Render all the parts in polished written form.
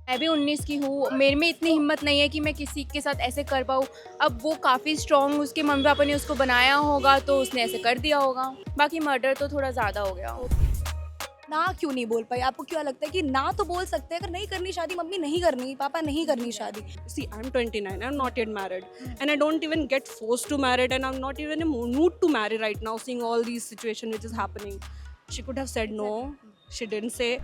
मैं भी 19 की हूँ, मेरे में इतनी हिम्मत नहीं है कि मैं किसी के साथ ऐसे कर पाऊँ। अब वो काफ़ी स्ट्रॉन्ग उसके मम्मी-पापा ने उसको बनाया होगा तो उसने ऐसे कर दिया होगा। बाकी मर्डर तो थोड़ा ज़्यादा हो गया। ना क्यों नहीं बोल पाई? आपको क्या लगता है कि ना तो बोल सकते हैं, अगर नहीं करनी शादी, मम्मी नहीं करनी, पापा नहीं करनी शादी? See, I'm 29. I'm not yet married, and I don't even get forced to marry, and I'm not even in a mood to marry right now. Seeing all these situation which is happening, she could have said no. She didn't say.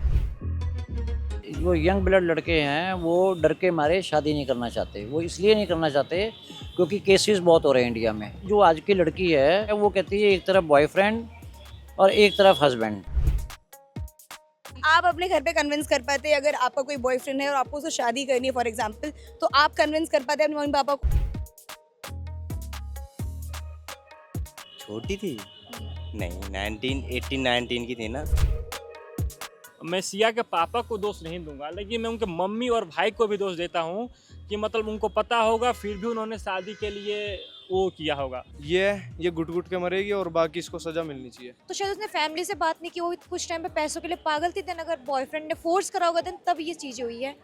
जो young blood लड़के हैं वो डर के मारे शादी नहीं करना चाहते। वो इसलिए नहीं करना चाहते क्योंकि केसेस बहुत हो रहे हैं इंडिया में। जो आज की लड़की है वो कहती है एक तरफ बॉयफ्रेंड और एक तरफ हस्बैंड। आप अपने घर पे कन्विंस कर पाते हैं, अगर आपका कोई बॉयफ्रेंड है और आपको उससे शादी करनी है फॉर एग्जांपल, तो आप कन्विंस कर पाते हैं अपने मम्मी पापा को? छोटी थी? नहीं, 19 18 19 की थी ना। मैं सिया के पापा को दोष नहीं दूंगा, लेकिन मैं उनके मम्मी और भाई को भी दोष देता हूँ कि मतलब उनको पता होगा फिर भी उन्होंने शादी के लिए वो किया होगा। ये घुट घुट के मरेगी और बाकी इसको सजा मिलनी चाहिए। तो शायद उसने फैमिली से बात नहीं की, वो कुछ टाइम पे पैसों के लिए पागल थी। देन अगर बॉयफ्रेंड ने फोर्स करा होगा देन तब ये चीजें हुई है।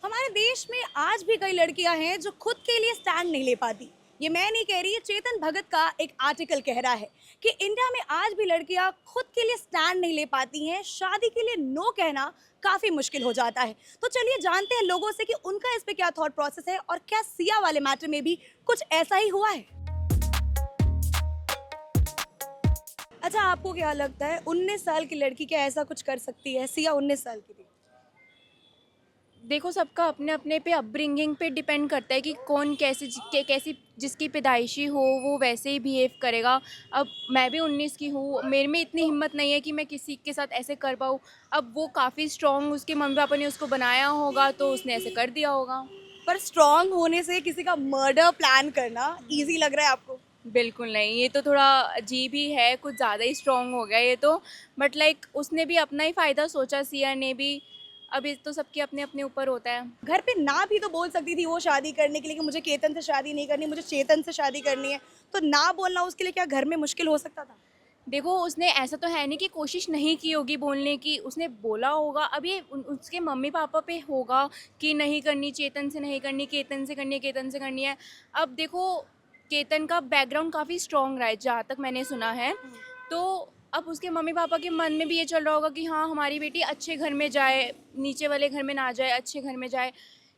हमारे देश में आज भी कई लड़कियां हैं जो खुद के लिए स्टैंड नहीं ले पाती। ये मैं नहीं कह रही, ये चेतन भगत का एक आर्टिकल कह रहा है कि इंडिया में आज भी लड़कियां खुद के लिए स्टैंड नहीं ले पाती हैं, शादी के लिए नो कहना काफ़ी मुश्किल हो जाता है। तो चलिए जानते हैं लोगों से कि उनका इस पे क्या थॉट प्रोसेस है और क्या सिया वाले मैटर में भी कुछ ऐसा ही हुआ है। अच्छा, आपको क्या लगता है 19 साल की लड़की क्या ऐसा कुछ कर सकती है? सिया 19 साल की थी। देखो, सबका अपने अपने पे अपब्रिंगिंग पे डिपेंड करता है कि कौन कैसी जिसकी पैदाइशी हो वो वैसे ही बिहेव करेगा। अब मैं भी 19 की हूँ, मेरे में इतनी हिम्मत नहीं है कि मैं किसी के साथ ऐसे कर पाऊँ। अब वो काफ़ी स्ट्रॉन्ग उसके मम्मी पापा ने उसको बनाया होगा तो उसने ऐसे कर दिया होगा। पर स्ट्रांग होने से किसी का मर्डर प्लान करना इजी लग रहा है आपको? बिल्कुल नहीं, ये तो थोड़ा अजीब ही है, कुछ ज़्यादा ही स्ट्रॉन्ग हो गया ये तो। बट लाइक उसने भी अपना ही फ़ायदा सोचा, सिया ने भी। अब ये तो सबके अपने अपने ऊपर होता है। घर पे ना भी तो बोल सकती थी वो शादी करने के लिए कि मुझे केतन से शादी नहीं करनी, मुझे चेतन से शादी करनी है। तो ना बोलना उसके लिए क्या घर में मुश्किल हो सकता था? देखो, उसने ऐसा तो है नहीं कि कोशिश नहीं की होगी बोलने की, उसने बोला होगा। अब ये उसके मम्मी पापा पे होगा कि नहीं करनी, चेतन से नहीं करनी, केतन से करनी है, केतन से करनी है। अब देखो, केतन का बैकग्राउंड काफ़ी स्ट्रॉन्ग रहा है जहाँ तक मैंने सुना है। तो अब उसके मम्मी पापा के मन में भी ये चल रहा होगा कि हाँ, हमारी बेटी अच्छे घर में जाए, नीचे वाले घर में ना जाए, अच्छे घर में जाए।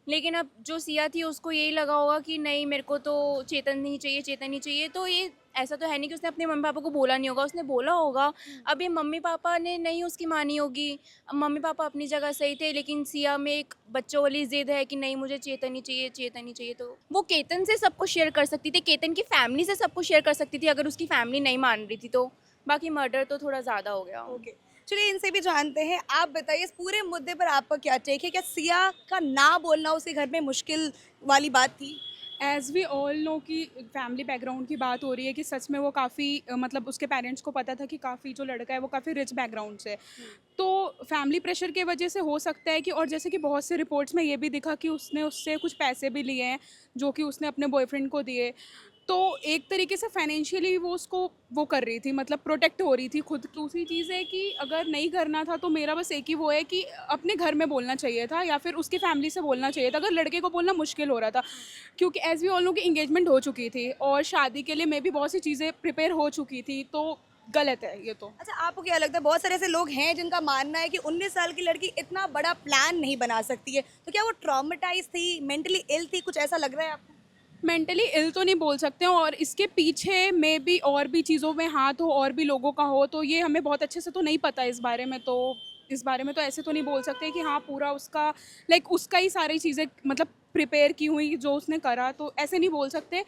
लेकिन अब जो सिया थी उसको यही लगा होगा कि नहीं, मेरे को तो चेतन नहीं चाहिए, चेतन नहीं चाहिए। तो ये ऐसा तो है नहीं कि उसने अपने मम्मी पापा को बोला नहीं होगा, उसने बोला होगा। अब ये मम्मी पापा ने नहीं उसकी मानी होगी। अब मम्मी पापा अपनी जगह सही थे, लेकिन सिया में एक बच्चों वाली जिद है कि नहीं, मुझे चेतन ही चाहिए, चेतन ही चाहिए। तो वो केतन से सब कुछ शेयर कर सकती थी, केतन की फैमिली से सब कुछ शेयर कर सकती थी अगर उसकी फैमिली नहीं मान रही थी तो। बाकी मर्डर तो थोड़ा ज़्यादा हो गया। ओके, चलिए इनसे भी जानते हैं। आप बताइए इस पूरे मुद्दे पर आपका क्या टेक है? क्या सिया का ना बोलना उसके घर में मुश्किल वाली बात थी? एज़ वी ऑल नो कि फैमिली बैकग्राउंड की बात हो रही है कि सच में वो काफ़ी मतलब उसके पेरेंट्स को पता था कि काफ़ी जो लड़का है वो काफ़ी रिच बैकग्राउंड से है। तो फैमिली प्रेशर के वजह से हो सकता है कि, और जैसे कि बहुत से रिपोर्ट्स में ये भी दिखा कि उसने उससे कुछ पैसे भी लिए हैं जो कि उसने अपने बॉयफ्रेंड को दिए। तो एक तरीके से फाइनेंशियली वो उसको वो कर रही थी, मतलब प्रोटेक्ट हो रही थी खुद। दूसरी चीज़ है कि अगर नहीं करना था तो मेरा बस एक ही वो है कि अपने घर में बोलना चाहिए था या फिर उसकी फैमिली से बोलना चाहिए था, अगर लड़के को बोलना मुश्किल हो रहा था। क्योंकि एज़ वी ऑल नो कि इंगेजमेंट हो चुकी थी और शादी के लिए मैं भी बहुत सी चीज़ें प्रिपेयर हो चुकी थी, तो गलत है ये तो। अच्छा, आपको क्या लगता है बहुत सारे ऐसे लोग हैं जिनका मानना है कि 19 साल की लड़की इतना बड़ा प्लान नहीं बना सकती है, तो क्या वो ट्रॉमेटाइज थी, मेंटली इल थी, कुछ ऐसा लग रहा है आपको? मेंटली इल तो नहीं बोल सकते हैं, और इसके पीछे में भी और भी चीज़ों में हाथ हो, और भी लोगों का हो, तो ये हमें बहुत अच्छे से तो नहीं पता इस बारे में। तो इस बारे में तो ऐसे तो नहीं बोल सकते कि हाँ पूरा उसका लाइक उसका ही सारी चीज़ें मतलब प्रिपेयर की हुई जो उसने करा, तो ऐसे नहीं बोल सकते।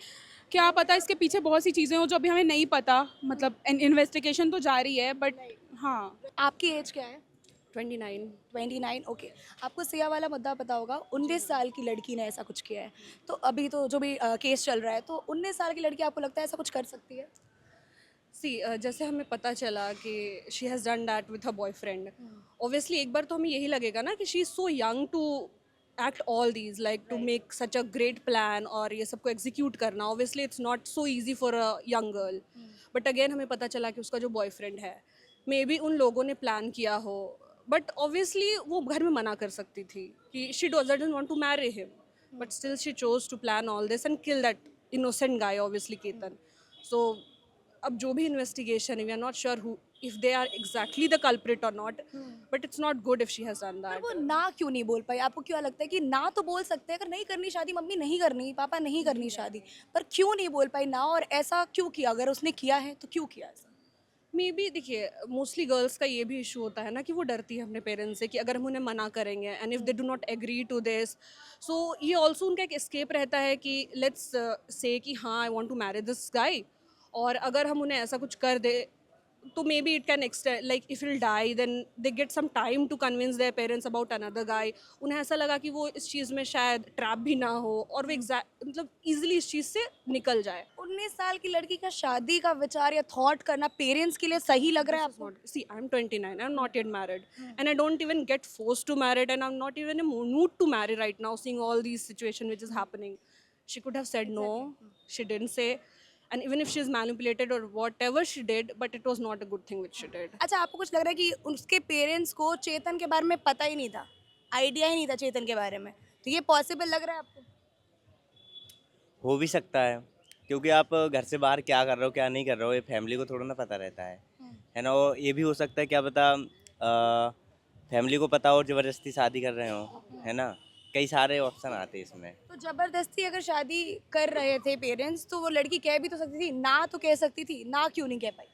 क्या पता इसके पीछे बहुत सी चीज़ें हो जो अभी हमें नहीं पता, मतलब इन्वेस्टिगेशन तो जारी है, बट हाँ। आपकी एज क्या है? 29. 29। ओके, आपको सिया वाला मुद्दा पता होगा, 19 साल की लड़की ने ऐसा कुछ किया है। तो अभी तो जो भी केस चल रहा है, तो 19 साल की लड़की आपको लगता है ऐसा कुछ कर सकती है? सी जैसे हमें पता चला कि she has done that with her boyfriend, obviously एक बार तो हमें यही लगेगा ना कि she is so young to act all these, like to make such a great plan और ये सबको एग्जीक्यूट करना। Obviously it's not so easy for a young girl. But again हमें पता चला कि उसका जो बॉयफ्रेंड है, मे बी उन लोगों ने प्लान किया हो, बट ऑब्वियसली वो घर में मना कर सकती थी कि she doesn't want to marry him, but still she chose to plan all this and kill that innocent guy, obviously Ketan. So अब जो भी इन्वेस्टिगेशन है, we are not sure who if they are exactly the culprit or not, but it's not good if she has done पर that. वो ना क्यों नहीं बोल पाई? आपको क्या लगता है कि ना तो बोल सकते हैं, अगर नहीं करनी शादी, मम्मी नहीं करनी, पापा नहीं करनी शादी, पर क्यों नहीं बोल पाई ना? और ऐसा क्यों किया? अगर उसने किया है तो क्यों किया ऐसा? मे बी देखिए, मोस्टली गर्ल्स का ये भी इशू होता है ना कि वो डरती है अपने पेरेंट्स से कि अगर हम उन्हें मना करेंगे and if they do not agree to this, so ये ऑल्सो उनका एक एस्केप रहता है कि लेट्स से कि हाँ I want to marry this guy, और अगर हम उन्हें ऐसा कुछ कर दे तो maybe it can extend, like if will die then they get some time to convince their parents about another guy. उन्हें ऐसा लगा कि वो इस चीज़ में शायद ट्रैप भी ना हो और वो मतलब ईजिली इस चीज़ से निकल जाए. 19 साल की लड़की का शादी का विचार या थॉट करना पेरेंट्स के लिए सही लग रहा है आपको? See, I'm 29. I'm not yet married, and I don't even get forced to marry, and I'm not even in a mood to marry right now. Seeing all these situation which is happening, she could have said no. She didn't say, and even if she's manipulated or whatever she did, but it was not a good thing which she did. अच्छा, आपको कुछ लग रहा है कि उसके parents को चेतन के बारे में पता ही नहीं था, आइडिया ही नहीं था चेतन के बारे में, तो ये पॉसिबल लग रहा है आपको? हो भी सकता है, क्योंकि आप घर से बाहर क्या कर रहे हो क्या नहीं कर रहे हो ये फैमिली को थोड़ा ना पता रहता है ना. और ये भी हो सकता है क्या पता फैमिली को पता हो और ज़बरदस्ती शादी कर रहे हो, है ना. कई सारे ऑप्शन आते हैं इसमें. तो जबरदस्ती अगर शादी कर रहे थे पेरेंट्स, तो वो लड़की कह भी तो सकती थी, ना तो कह सकती थी, ना क्यों नहीं कह पाई?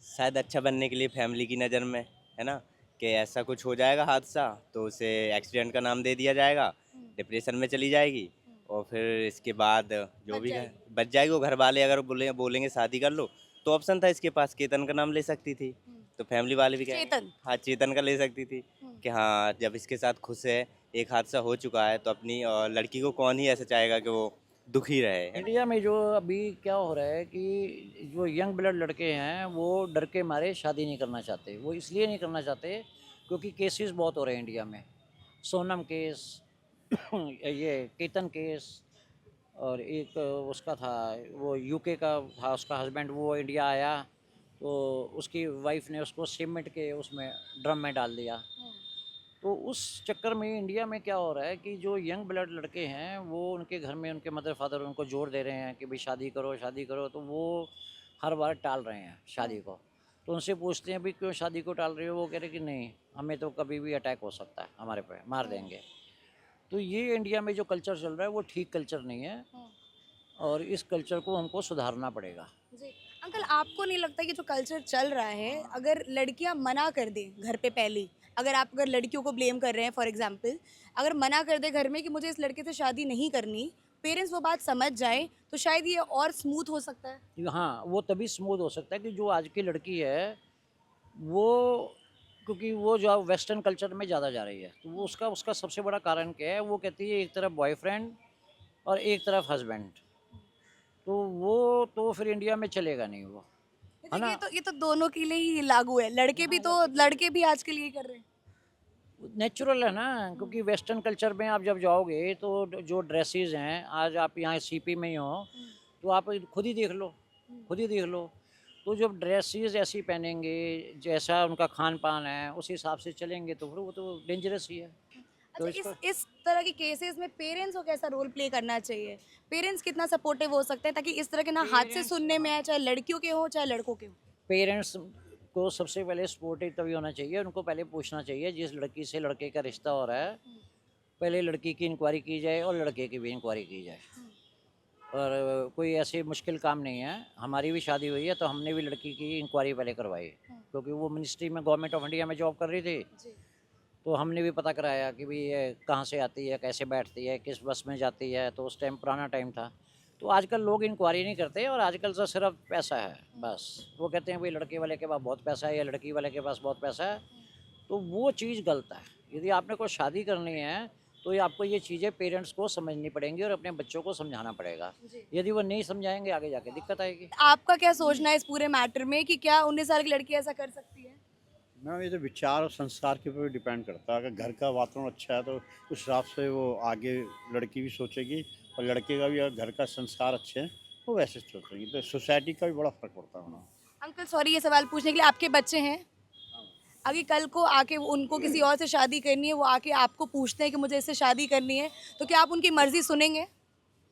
शायद अच्छा बनने के लिए फैमिली की नज़र में, है ना, कि ऐसा कुछ हो जाएगा हादसा तो उसे एक्सीडेंट का नाम दे दिया जाएगा, डिप्रेशन में चली जाएगी और फिर इसके बाद जो भी है बच जाएगी. वो घर वाले अगर बोलेंगे शादी कर लो, तो ऑप्शन था इसके पास, केतन का नाम ले सकती थी. तो फैमिली वाले भी कहेंगे चेतन? हाँ चेतन का ले सकती थी कि हाँ जब इसके साथ खुश है, एक हादसा हो चुका है, तो अपनी लड़की को कौन ही ऐसा चाहेगा कि वो दुखी रहे. इंडिया में जो अभी क्या हो रहा है कि जो यंग ब्लड लड़के हैं वो डर के मारे शादी नहीं करना चाहते. वो इसलिए नहीं करना चाहते क्योंकि केसेस बहुत हो रहे हैं इंडिया में. सोनम केस, ये केतन केस, और एक उसका था, वो यूके का था, उसका हस्बैंड वो इंडिया आया तो उसकी वाइफ ने उसको सीमेंट के उसमें ड्रम में डाल दिया. तो उस चक्कर में इंडिया में क्या हो रहा है कि जो यंग ब्लड लड़के हैं वो उनके घर में उनके मदर फादर उनको जोर दे रहे हैं कि भाई शादी करो, तो वो हर बार टाल रहे हैं शादी को. तो उनसे पूछते हैं भाई क्यों शादी को टाल रहे हो, वो कह रहे कि नहीं हमें तो कभी भी अटैक हो सकता है, हमारे पे मार देंगे. तो ये इंडिया में जो कल्चर चल रहा है वो ठीक कल्चर नहीं है और इस कल्चर को हमको सुधारना पड़ेगा. जी अंकल, आपको नहीं लगता कि जो कल्चर चल रहा है, अगर लड़कियां मना कर दें घर पे पहले, अगर लड़कियों को ब्लेम कर रहे हैं फॉर एग्जांपल, अगर मना कर दे घर में कि मुझे इस लड़के से शादी नहीं करनी, पेरेंट्स वो बात समझ जाए, तो शायद ये और स्मूथ हो सकता है. हाँ, वो तभी स्मूथ हो सकता है कि जो आज की लड़की है वो, क्योंकि वो जो वेस्टर्न कल्चर में ज़्यादा जा रही है, तो वो उसका सबसे बड़ा कारण क्या है, वो कहती है एक तरफ बॉयफ्रेंड और एक तरफ हस्बैंड, तो वो तो फिर इंडिया में चलेगा नहीं वो, है ना. ये तो दोनों के लिए ही लागू है, लड़के भी आज के लिए कर रहे हैं. नेचुरल है ना, क्योंकि वेस्टर्न कल्चर में आप जब जाओगे तो जो ड्रेसेस हैं, आज आप यहाँ सीपी में ही हो तो आप खुद ही देख लो, तो जब ड्रेसेस ऐसी पहनेंगे, जैसा उनका खान पान है उस हिसाब से चलेंगे, तो फिर वो तो डेंजरस ही है. तो अच्छा, इस तरह के केसेस में पेरेंट्स को कैसा रोल प्ले करना चाहिए? पेरेंट्स कितना सपोर्टिव हो सकते हैं ताकि इस तरह के ना हादसे सुनने में आए, चाहे लड़कियों के हो चाहे लड़कों के हो? पेरेंट्स को सबसे पहले सपोर्टिव तभी होना चाहिए, उनको पहले पूछना चाहिए जिस लड़की से लड़के का रिश्ता हो रहा है, पहले लड़की की इंक्वायरी की जाए और लड़के की भी इंक्वायरी की जाए. और कोई ऐसे मुश्किल काम नहीं है. हमारी भी शादी हुई है तो हमने भी लड़की की इंक्वायरी पहले करवाई, क्योंकि वो मिनिस्ट्री में गवर्नमेंट ऑफ इंडिया में जॉब कर रही थी, तो हमने भी पता कराया कि भाई ये कहाँ से आती है, कैसे बैठती है, किस बस में जाती है. तो उस टाइम पुराना टाइम था. तो आजकल लोग इंक्वायरी नहीं करते और आजकल तो सिर्फ पैसा है बस. वो कहते हैं भाई लड़के वाले के पास बहुत पैसा है या लड़की वाले के पास बहुत पैसा है, तो वो चीज़ गलत है. यदि आपने कोई शादी करनी है तो ये आपको ये चीज़ें पेरेंट्स को समझनी पड़ेंगी और अपने बच्चों को समझाना पड़ेगा. यदि वो नहीं समझाएंगे आगे जाके दिक्कत आएगी. आपका क्या सोचना है इस पूरे मैटर में कि क्या 19 साल की लड़की ऐसा कर सकती है? मैम ये तो विचार और संस्कार के ऊपर डिपेंड करता है. अगर घर का वातावरण अच्छा है तो उस हिसाब से वो आगे लड़की भी सोचेगी और लड़के का भी अगर घर का संस्कार अच्छे हैं वो वैसे सोचेगी. तो सोसाइटी का भी बड़ा फर्क पड़ता है. अंकल सॉरी ये सवाल पूछने के लिए, आपके बच्चे हैं? अगर कल को आके उनको किसी और से शादी करनी है, वो आके आपको पूछते हैं कि मुझे इससे शादी करनी है, तो क्या आप उनकी मर्जी सुनेंगे?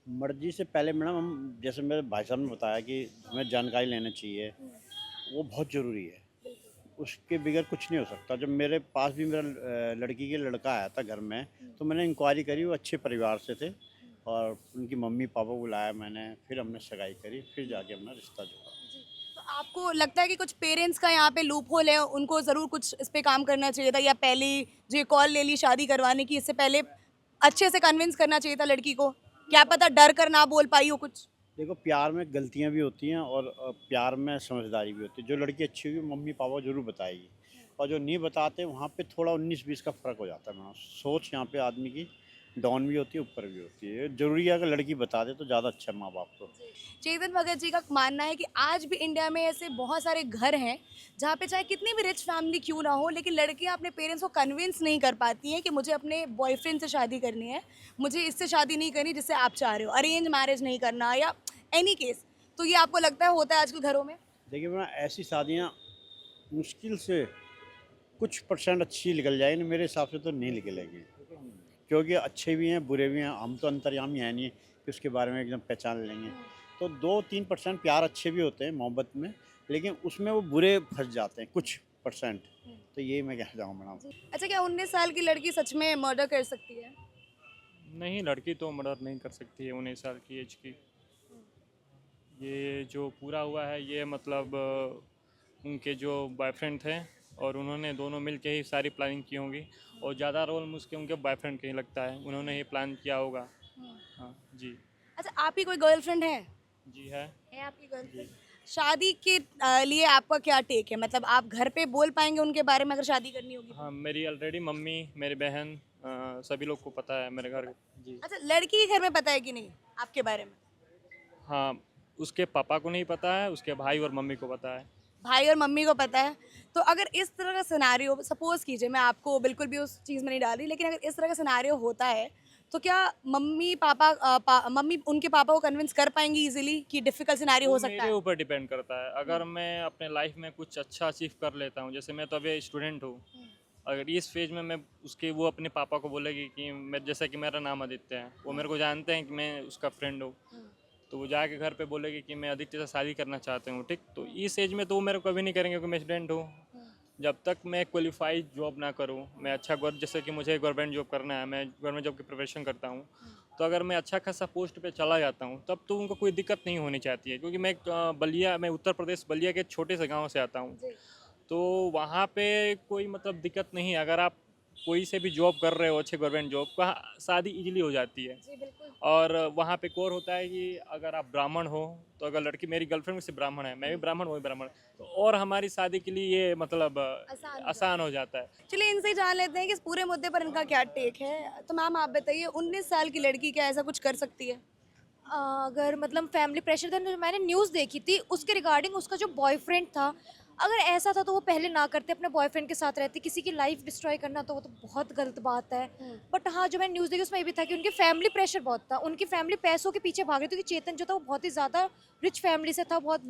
मर्जी से पहले मैडम हम, जैसे मेरे भाई साहब ने बताया कि हमें जानकारी लेना चाहिए, वो बहुत ज़रूरी है। उसके बगैर कुछ नहीं हो सकता। जब मेरे पास भी मेरा लड़की के लड़का आया था घर में, तो मैंने इंक्वायरी करी, वो अच्छे परिवार से थे और उनकी मम्मी पापा बुलाया मैंने, फिर हमने सगाई करी, फिर जाके अपना रिश्ता जोड़ा। तो आपको लगता है कि कुछ पेरेंट्स का यहाँ पे लूप होल है, उनको ज़रूर कुछ इस पे काम करना चाहिए था, या पहले जो ये कॉल ले ली शादी करवाने की, इससे पहले अच्छे से कन्विंस करना चाहिए था लड़की को? क्या पता डर कर ना बोल पाई हो कुछ? देखो, प्यार में गलतियाँ भी होती हैं और प्यार में समझदारी भी होती है। जो लड़की अच्छी होगी मम्मी पापा ज़रूर बताएगी, और जो नहीं बताते वहाँ पे थोड़ा 19-20 का फ़र्क हो जाता है मैडम। सोच यहाँ पे आदमी की डाउन भी होती है, ऊपर भी होती है। ज़रूरी है अगर लड़की बता दे तो ज़्यादा अच्छा है माँ बाप को। चेतन भगत जी का मानना है कि आज भी इंडिया में ऐसे बहुत सारे घर हैं जहाँ पे चाहे कितनी भी रिच फैमिली क्यों ना हो, लेकिन लड़कियाँ अपने पेरेंट्स को कन्विंस नहीं कर पाती हैं कि मुझे अपने बॉयफ्रेंड से शादी करनी है, मुझे इससे शादी नहीं करनी जिससे आप चाह रहे हो, अरेंज मैरिज नहीं करना या एनी केस। तो ये आपको लगता है होता है आजकल घरों में? देखिए मैडम, ऐसी शादियाँ मुश्किल से कुछ परसेंट अच्छी निकल जाएगी, मेरे हिसाब से तो नहीं निकलेगी, क्योंकि अच्छे भी हैं बुरे भी हैं। हम तो अंतर्यामी है नहीं कि उसके बारे में एकदम पहचान लेंगे। तो 2-3% प्यार अच्छे भी होते हैं मोहब्बत में, लेकिन उसमें वो बुरे फंस जाते हैं कुछ परसेंट। तो यही मैं कहना चाहूँ मैडम। अच्छा, क्या 19 साल की लड़की सच में मर्डर कर सकती है? नहीं, लड़की तो मर्डर नहीं कर सकती है 19 साल की एज की। ये जो पूरा हुआ है ये मतलब उनके जो बॉयफ्रेंड थे और उन्होंने दोनों मिल के ही सारी प्लानिंग की होंगी, और ज़्यादा रोल मुझके उनके बॉयफ्रेंड के ही लगता है, उन्होंने ही प्लान किया होगा। हाँ जी। अच्छा, आपकी कोई गर्लफ्रेंड है? जी है। आपकी गर्लफ्रेंड? शादी के लिए आपका क्या टेक है? मतलब आप घर पे बोल पाएंगे उनके बारे में अगर शादी करनी होगी? हाँ, मेरी ऑलरेडी मम्मी, मेरी बहन, सभी लोग को पता है मेरे घर। जी। अच्छा, लड़की के घर में पता है कि नहीं आपके बारे में? हाँ, उसके पापा को नहीं पता है, उसके भाई और मम्मी को पता है। भाई और मम्मी को पता है। तो अगर इस तरह का सिनेरियो सपोज कीजिए, मैं आपको बिल्कुल भी उस चीज़ में नहीं डाल रही, लेकिन अगर इस तरह का सिनेरियो होता है तो क्या मम्मी मम्मी उनके पापा को कन्विंस कर पाएंगी इजीली कि डिफिकल्ट सिनेरियो हो वो सकता मेरे है? ऊपर डिपेंड करता है। अगर मैं अपने लाइफ में कुछ अच्छा अचीव कर लेता हूँ, जैसे मैं तो अभी स्टूडेंट हूँ, अगर इस फेज में मैं वो अपने पापा को बोलेगी कि मैं, जैसा कि मेरा नाम आदित्य है, वो मेरे को जानते हैं कि मैं उसका फ्रेंड हूँ, तो वो जाके घर पे बोलेगी कि मैं आदित्य से शादी करना चाहते हूँ, ठीक। तो इस एज में तो वो मेरे को कभी नहीं करेंगे क्योंकि मैं स्टूडेंट हूँ। जब तक मैं क्वालिफाइड जॉब ना करूँ, मैं अच्छा जैसे कि मुझे गवर्नमेंट जॉब करना है, मैं गवर्नमेंट जॉब की प्रिपरेशन करता हूँ, तो अगर मैं अच्छा खासा पोस्ट पे चला जाता हूँ तब तो उनको कोई दिक्कत नहीं होनी चाहती है, क्योंकि मैं उत्तर प्रदेश बलिया के एक छोटे से गाँव से आता हूँ। तो वहाँ पे कोई मतलब दिक्कत नहीं है। अगर आप कोई से भी जॉब कर रहे हो, अच्छे गवर्नमेंट जॉब का, शादी इजीली हो जाती है। और वहाँ पे एक और होता है कि अगर आप ब्राह्मण हो, तो अगर लड़की, मेरी गर्लफ्रेंड से ब्राह्मण है, मैं भी ब्राह्मण, वो भी ब्राह्मण, तो और हमारी शादी के लिए ये मतलब आसान हो जाता है। चलिए इनसे जान लेते हैं कि इस पूरे मुद्दे पर इनका क्या टेक है। तो मैम आप बताइए, 19 साल की लड़की क्या ऐसा कुछ कर सकती है? अगर मतलब फैमिली प्रेशर था, तो मैंने न्यूज़ देखी थी उसके रिगार्डिंग, उसका जो बॉयफ्रेंड था, अगर ऐसा था तो वो पहले ना करते, अपने बॉयफ्रेंड के साथ रहते। किसी की लाइफ डिस्ट्रॉय करना तो वो तो बहुत गलत बात है। बट हाँ, जो मैंने न्यूज़ देखी उसमें ये भी था कि उनके फैमिली प्रेशर बहुत था, उनकी फैमिली पैसों के पीछे भाग रही थी, क्योंकि चेतन जो था वो बहुत ही ज़्यादा रिच फैमिली से था, बहुत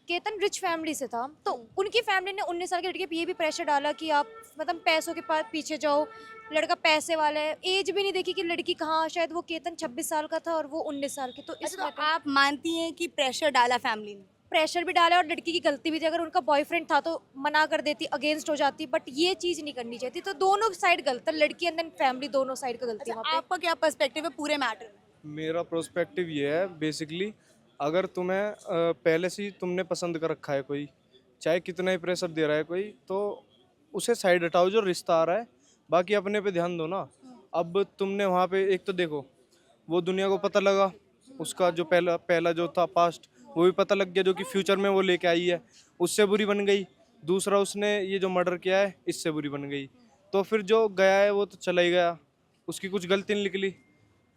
केतन रिच फैमिली से था। तो उनकी फैमिली ने 19 साल की लड़की पे ये भी प्रेशर डाला कि आप मतलब पैसों के पीछे जाओ, लड़का पैसे वाला है। एज भी नहीं देखी कि लड़की कहाँ, शायद वो केतन 26 साल का था और वो 19 साल की। तो अच्छा, इसमें तो आप मानती हैं कि प्रेशर डाला फैमिली ने? प्रेशर भी डाला और लड़की की गलती भी थी। अगर उनका बॉयफ्रेंड था तो मना कर देती, अगेंस्ट हो जाती, बट ये चीज़ नहीं करनी चाहिए थी। तो दोनों साइड गलत है, लड़की एंड देन फैमिली, दोनों साइड का गलती है वहाँ पे। आपका क्या पर्सपेक्टिव है पूरे मैटर में? मेरा प्रोस्पेक्टिव ये है बेसिकली, अगर तुम्हें पहले से ही तुमने पसंद कर रखा है कोई, चाहे कितना ही प्रेशर दे रहा है कोई, तो उसे साइड हटाओ जो रिश्ता आ रहा है, बाकी अपने पे ध्यान दो ना। अब तुमने वहाँ पे एक तो देखो, वो दुनिया को पता लगा, उसका जो पहला जो था पास्ट, वो भी पता लग गया, जो कि फ्यूचर में वो लेके आई है, उससे बुरी बन गई। दूसरा, उसने ये जो मर्डर किया है इससे बुरी बन गई। तो फिर जो गया है वो तो चला ही गया, उसकी कुछ गलती नहीं निकली।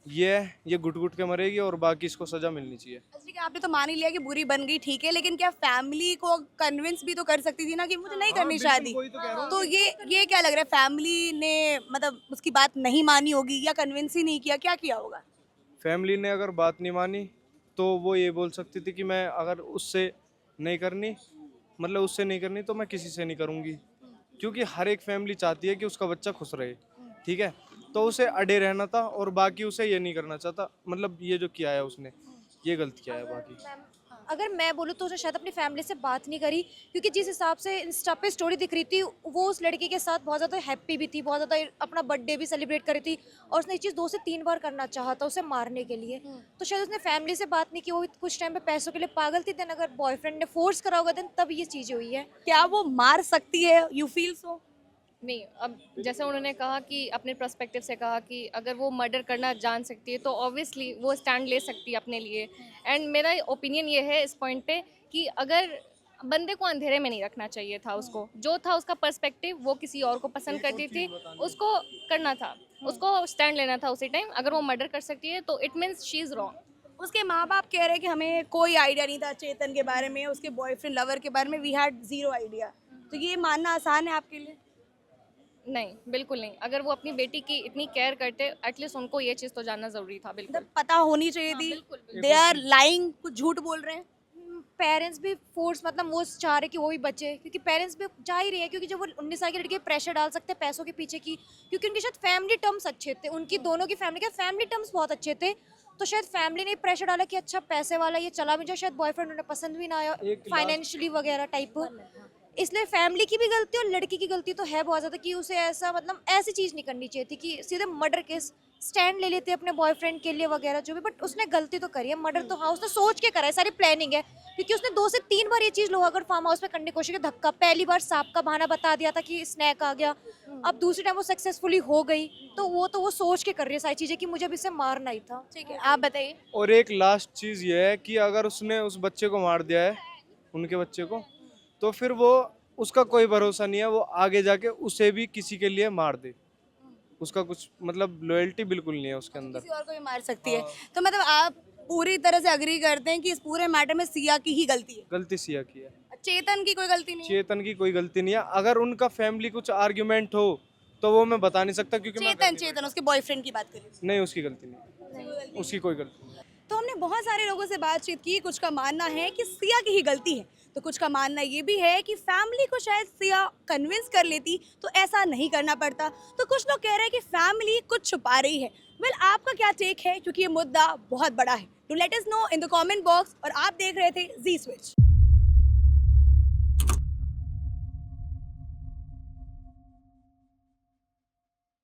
ये घुट घुट के मरेगी और बाकी इसको सजा मिलनी चाहिए। अच्छा, कि आपने तो मान ही लिया कि बुरी बन गई, ठीक है, लेकिन क्या फैमिली को कन्विंस भी तो कर सकती थी ना कि मुझे नहीं करनी शादी? तो ये क्या लग रहा है, फैमिली ने मतलब उसकी बात नहीं मानी होगी या कन्विंस ही नहीं किया, क्या किया होगा? फैमिली ने अगर बात नहीं मानी तो वो ये बोल सकती थी कि मैं अगर उससे नहीं करनी मतलब उससे नहीं करनी तो मैं किसी से नहीं करूँगी, क्योंकि हर एक फैमिली चाहती है कि उसका बच्चा खुश रहे, ठीक है। तो उसे अड़े रहना था और बाकी उसे ये नहीं करना चाहता, मतलब ये जो किया है उसने ये गलत किया है बाकी। अगर मैं बोलूँ तो उसने शायद अपनी फैमिली से बात नहीं करी, क्योंकि जिस हिसाब से इंस्टा पे स्टोरी दिख रही थी वो उस लड़के के साथ बहुत ज़्यादा हैप्पी भी थी, बहुत ज़्यादा अपना बर्थडे भी सेलिब्रेट करी थी, और उसने ये चीज़ 2 से 3 बार करना चाहा था उसे मारने के लिए। तो शायद उसने फैमिली से बात नहीं की, वो कुछ टाइम पे पैसों के लिए पागल थी। देन अगर बॉयफ्रेंड ने फोर्स करा होगा देन तब ये चीज़ें हुई है। क्या वो मार सकती है? You feel so? नहीं, अब जैसे उन्होंने कहा कि अपने पर्सपेक्टिव से कहा कि अगर वो मर्डर करना जान सकती है तो ऑब्वियसली वो स्टैंड ले सकती है अपने लिए। एंड मेरा ओपिनियन ये है इस पॉइंट पे कि अगर बंदे को अंधेरे में नहीं रखना चाहिए था, उसको जो था उसका पर्सपेक्टिव, वो किसी और को पसंद करती थी, उसको करना था, उसको स्टैंड लेना था उसी टाइम। अगर वो मर्डर कर सकती है तो it means she is wrong. उसके माँ बाप कह रहे हैं कि हमें कोई आइडिया नहीं था चेतन के बारे में, उसके बॉयफ्रेंड लवर के बारे में, वी हैड जीरो आइडिया। तो ये मानना आसान है आपके लिए? नहीं, बिल्कुल नहीं। अगर वो अपनी बेटी की इतनी केयर करते एटलीस्ट उनको ये चीज़ तो जानना ज़रूरी था। बिल्कुल मतलब पता होनी चाहिए थी। बिल्कुल। दे आर लाइंग, कुछ झूठ बोल रहे हैं। पेरेंट्स भी फोर्स, मतलब वो चाह रहे कि वो भी बचे, क्योंकि पेरेंट्स भी चाह ही रहे हैं, क्योंकि जब वो 19 साल की लड़की प्रेशर डाल सकते हैं पैसों के पीछे की, क्योंकि उनके शायद फैमिली टर्म्स अच्छे थे, उनकी दोनों की फैमिली टर्म्स बहुत अच्छे थे। तो शायद फैमिली ने प्रेशर डाला कि अच्छा पैसे वाला ये चला भी जाए, शायद बॉयफ्रेंड उन्हें पसंद भी ना आया फाइनेंशियली वगैरह टाइप। इसलिए फैमिली की भी गलती और लड़की की गलती तो है बहुत ज़्यादा कि उसे ऐसा, मतलब ऐसी चीज़ नहीं करनी चाहिए थी कि सीधे मर्डर केस स्टैंड ले लेते अपने बॉयफ्रेंड के लिए वगैरह जो भी। बट उसने गलती तो करी है, मर्डर तो हाँ उसने सोच के करा है, सारी प्लानिंग है, क्योंकि उसने 2 से 3 बार ये चीज़ लोहागढ़ फार्म हाउस में करने की कोशिश की। धक्का, पहली बार सांप का बहाना बता दिया था कि स्नैक आ गया, अब दूसरी टाइम वो सक्सेसफुली हो गई। तो वो सोच के कर रही है सारी चीज़ें कि मुझे अब इसे मारना ही था। ठीक है, आप बताइए। और एक लास्ट चीज़ ये है कि अगर उसने उस बच्चे को मार दिया है, उनके बच्चे को, तो फिर वो उसका कोई भरोसा नहीं है, वो आगे जाके उसे भी किसी के लिए मार दे। उसका कुछ मतलब लॉयल्टी बिल्कुल नहीं है उसके अंदर। किसी और को भी मार सकती है। तो मतलब आप पूरी तरह से अग्री करते हैं कि इस पूरे मैटर में सिया की ही गलती है? गलती सिया की है, चेतन की कोई गलती नहीं है? चेतन की कोई गलती नहीं है। अगर उनका फैमिली कुछ आर्ग्यूमेंट हो तो वो मैं बता नहीं सकता, क्योंकि मैं चेतन उसके बॉयफ्रेंड की बात करें। नहीं, उसकी गलती नहीं, उसकी कोई गलती नहीं। तो हमने बहुत सारे लोगों से बातचीत की, कुछ का मानना है कि सिया की ही गलती है, तो कुछ का मानना ये भी है कि फैमिली को शायद सिया कन्विंस कर लेती तो ऐसा नहीं करना पड़ता। तो कुछ लोग कह रहे हैं कि फैमिली कुछ छुपा रही है। वेल, आपका क्या टेक है, क्योंकि ये मुद्दा बहुत बड़ा है। To let us know in the comment box. और आप देख रहे थे जी स्विच।